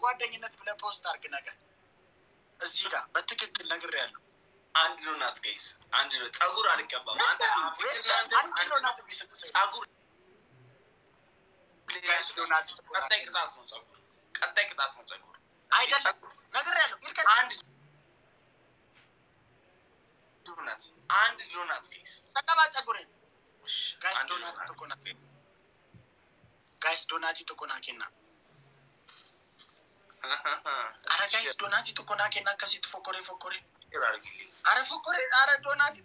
ጓደኝነት ብለህ ፖስት አድርግ ነገር እዚህ ጋር በትክክል ነግሬያለሁ። አንድ ዶናት ጋይስ፣ አንድ ጸጉር አልቀባም። አንድ ዶናት ቢሰጥ ጸጉር ጋይስ ዶናት ቀጣይ ቅጣት ነው። ጸጉር ቀጣይ ቅጣት ነው። ጸጉር አይደለም ነግሬያለሁ። አንድ ዶናት ጋይስ ተቀባ ጸጉሬን ጋይስ ዶናት ተቆናኬ ጋይስ ዶናት ተቆናኬና አረ ጋይስ ዶናት ተቆናኬና ከሲት ፎኮሬ ይራርግልኝ። አረ ፎኮሬ አረ ዶናት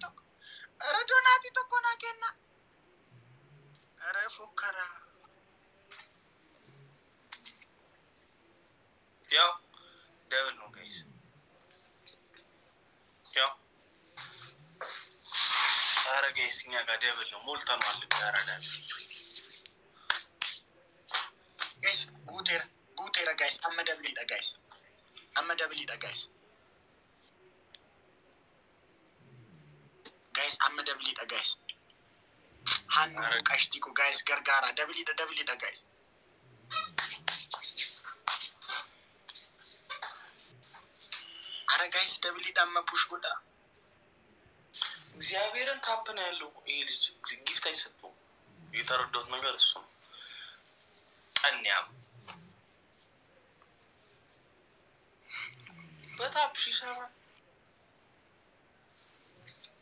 ተቆናኬና አረ ፎከራ ያው ደብል ነው ጋይስ። ያው አረ ጋይስ እኛ ጋር ደብል ነው ሞልተናል። ያራዳል ጋይስ ጉቴራ ጋይስ አመደብሊዳ ጋይስ አመደብሊዳ ጋይስ ሃኑ ቀሽቲኩ ጋይስ ገርጋራ ደብሊዳ ጋይስ አረ ጋይስ ደብሊዳ ማፑሽ ጎዳ እግዚአብሔርን ካፕና ያለው ይሄ ልጅ ጊፍት አይሰጠው። የተረዳሁት ነገር እሱ አንያም በታፕ ሺ7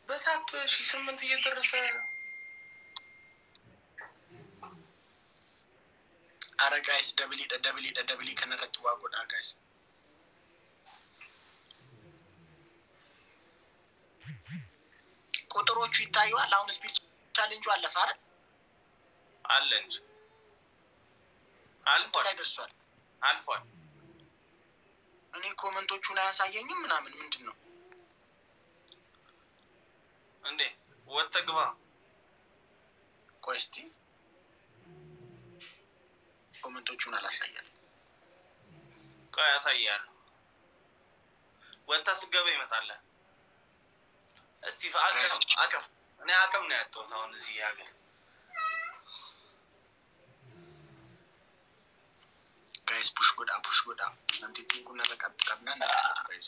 በታፕ ሺ8 እየደረሰ አረ ጋይስ ደብሊ ከነረት ዋጎዳ ጋይስ ቁጥሮቹ ይታዩዋል። አሁን ስፒድ ቻሌንጁ አለፈ አይደል? አለ እንጂ አልፏል። እኔ ኮመንቶቹን አያሳየኝም ምናምን ምንድን ነው እንዴ? ወጥተህ ግባ። ቆይ እስኪ ኮመንቶቹን አላሳያል። ቆይ ያሳያል። ወጥተህ ስትገባ ይመጣል። እስቲ አቅም እኔ አቅም ነው ያጣሁት አሁን እዚህ ሀገር ጋይስ ፑሽ ጎዳ አንተ ቲንኩና ተቀጥቅና ጋይስ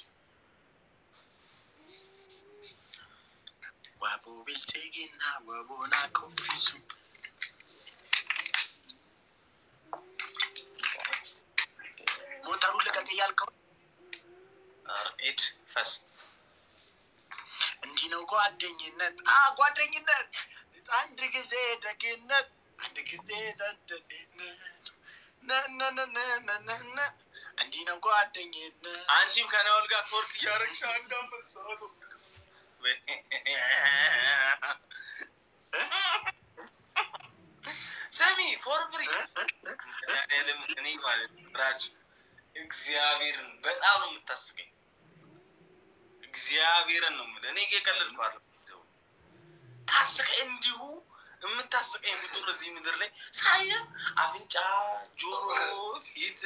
ዋቦ ቢልቴጊና ወቦና ኮፊሱ ሞተሩ ለቀቅ ያልከው ኤድ ፈስ እንዲህ ነው ጓደኝነት። ጓደኝነት አንድ ጊዜ ደግነት አንድ ጊዜ ደደነት ነነነነነነ እንዲህ ነው ጓደኝነት። አንቺም ከናውል ጋር ቶርክ እያደረግሽ አንዳንበሳቱ ሰሚ ፎር ፍሪ እኔ ማለት ራጅ እግዚአብሔርን በጣም ነው የምታስቀኝ። እግዚአብሔርን ነው የምልህ። እኔ እየቀለድኩ አይደል? ታስቀኝ እንዲሁ የምታስቀኝ ፍጡር እዚህ ምድር ላይ ሳየ አፍንጫ፣ ጆሮ፣ ፊት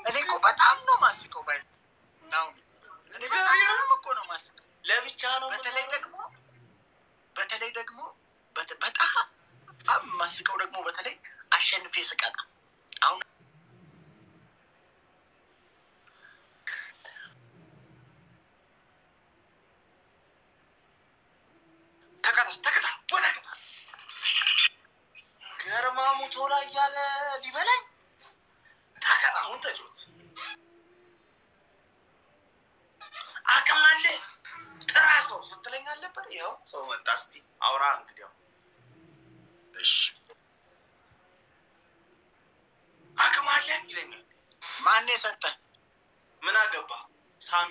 እኔ እኮ በጣም ነው ማስቀው ባይ ነው። እኔ በጣም እኮ ነው ማስቀው። ለብቻ ነው። በተለይ ደግሞ በጣም ማስቀው ደግሞ በተለይ አሸንፌ ስቀጣ አሁን ተከታ ወላ ገርማሙ ቶላ እያለ ሊበላኝ ተከታ አሁን ተጆት አቅም አለ ጥራሰው ስትለኝ አልነበር? ይኸው ሰው መጣ። እስቲ አውራ እንግዲህ እሺ አቅም አለ ይለኛል። ማን የሰጠ ምን አገባ? ሳሚ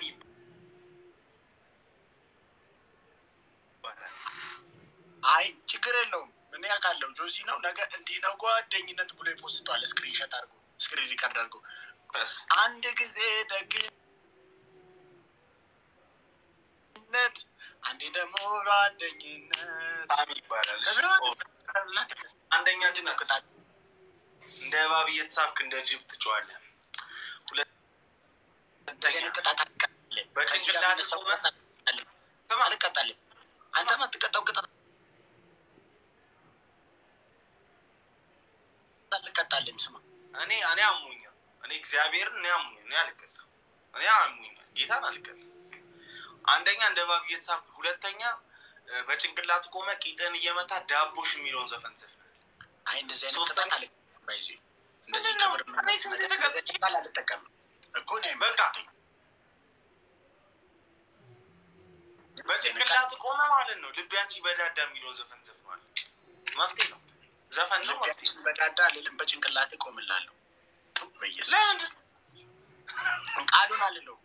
አይ ችግር የለውም። ምን ያውቃለሁ ጆሲ ነው ነገ እንዲህ ነው ጓደኝነት ብሎ ይፖስቷል። ስክሪንሾት አድርጎ ስክሪን ሪከርድ አድርጎ አንድ ጊዜ ደግነት አንዴ ደግሞ ጓደኝነት ሳሚ ይባላል። አንደኛ ግን አቅጣጫ እንደ እባብ እየተሳብክ እንደ ጅብ ትጮኻለህ። ሁለተኛ ቅጣት በጭንቅላት ሰው አልቀጣልም። አንተ ማትቀጣው ቅጣት አልቀጣልም። ስማ እኔ አሙኝ ጌታን አልቀል አንደኛ እንደ ባብ እየተሳብ ሁለተኛ በጭንቅላት ቆመ ቂጥን እየመታ ዳቦሽ የሚለውን ዘፈን ዘፈን አይ እንደዚህ አይነት ቅጣት አለ ባይዚ እንደዚህ ከበር ቃል አልጠቀምም እኮ ነው በቃ በጭንቅላት ቆመ ማለት ነው ልብ ያንቺ በዳዳ የሚለውን ዘፈን ዘፍኗል መፍትሄ ነው ዘፈን ነው መፍትሄ በዳዳ አይደለም በጭንቅላት ቆምላለሁ በየሰዓቱ ቃሉን አልለው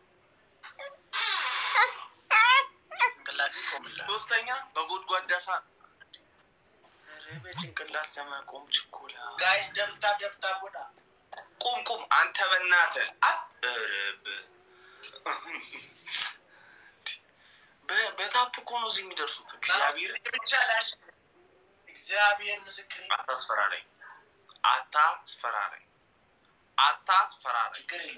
ጭንቅላት ቆምላለሁ ሶስተኛ በጎድጓዳ ሳ በጭንቅላት ለማቆም ችኮላ ጋይስ ደብታ ጎዳ ቁም አንተ በእናትህ አረብ በታፕ እኮ ነው እዚህ የሚደርሱት እግዚአብሔር ብቻ ላሽ እግዚአብሔር ምስክሬ አታስፈራራኝ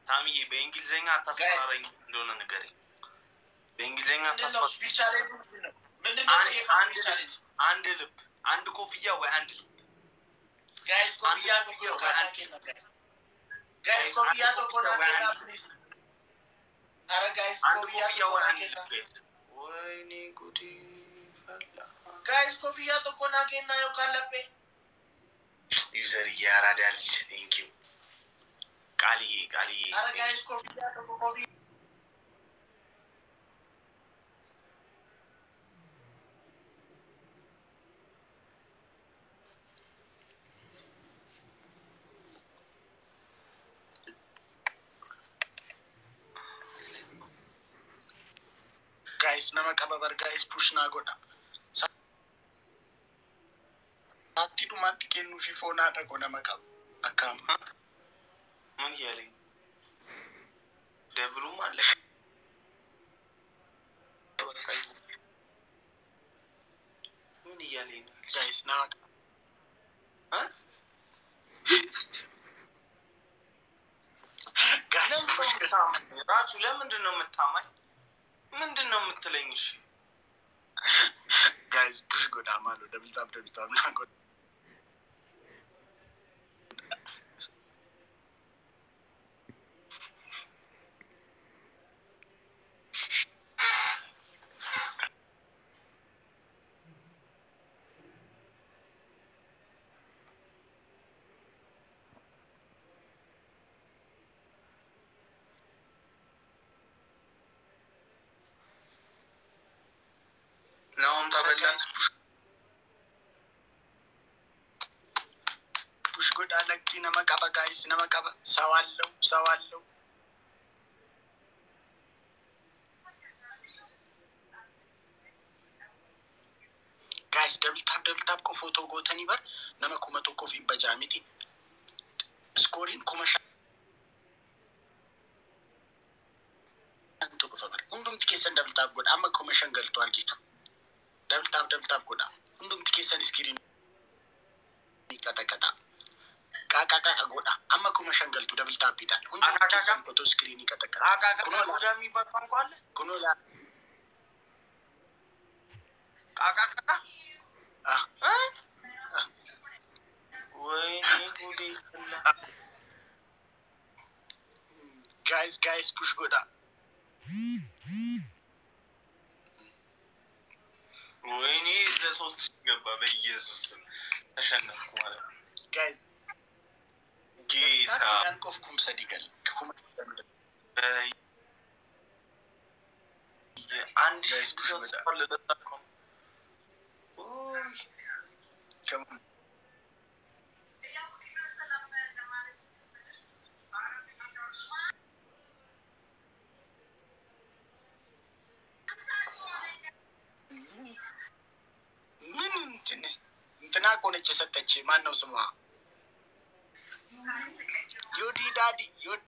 ታሚዬ በእንግሊዘኛ አታስፈራራኝ እንደሆነ ንገረኝ በእንግሊዘኛ አታስፈራራኝ አንድ ልብ አንድ ኮፍያ ወይ አንድ ልብ ጋይስ ኮፍያ ወይ አንድ ጋይስ ኮፍያ ተቆናና ፕሊዝ አረ ጋይስ ኮፍያ ወይ አንድ ልብ ወይኔ ጉዲ ፈላ ጋይስ ኮፍያ ተቆናና ነው ካለበ ዩዘር ያራዳል ቴንክ ዩ ቃልዬ አረ ጋይስ ኮፍያ guys nama kababar guys push na goda ati du manti kenu fi fona da gona makab akam man yale devlu male man yale guys na guys ራሱ ለምንድነው የምታማኝ ምንድነው የምትለኝ እሺ ጋይስ ፑሽ ጎዳ ማሎ ደብልታም ና ጎዳ ናውም ተበላስ ፑሽ ጎዳ ለኪ ነመቀበ ጋይስ ነመቀበ ሰዋለው ጋይስ ደብልታብ ኮ ፎቶ ጎተኒ በር ነመኩመቶ ኮፊ በጃሚቲ ስኮሪን ኩመሻ አንቱ በፈበር ሁንዱም ትኬሰን ደብልታብ ጎዳ አመ ኮመሸን ገልቷል ጌቱ ደብልታብ ጎዳ ሁንዱም ትኬሰን ስክሪን ይቀጠቀጣ ቃቃቃ ጎዳ አመ ኮመሸን ገልቱ ደብልታብ ይዳል ሁንዱም ትኬሰን ፎቶ ስክሪን ይቀጠቀጣ ቃቃቃ ጎዳ የሚባል ቋንቋ ኩኖላ ቃቃቃ ወይኔ ጉዲ ጋይስ ፑሽ ጎዳ ወይኔ ለሶስት ገባ በኢየሱስ ተሸነፍኩ ማለት ጋይስ ጌታ አንቆፍኩም ሰዲገል ኩም አንድ ሰለደታኩ ከም እንትና ቆነች ሰጠች ማን ነው ስሟ ዮዲ ዳዲ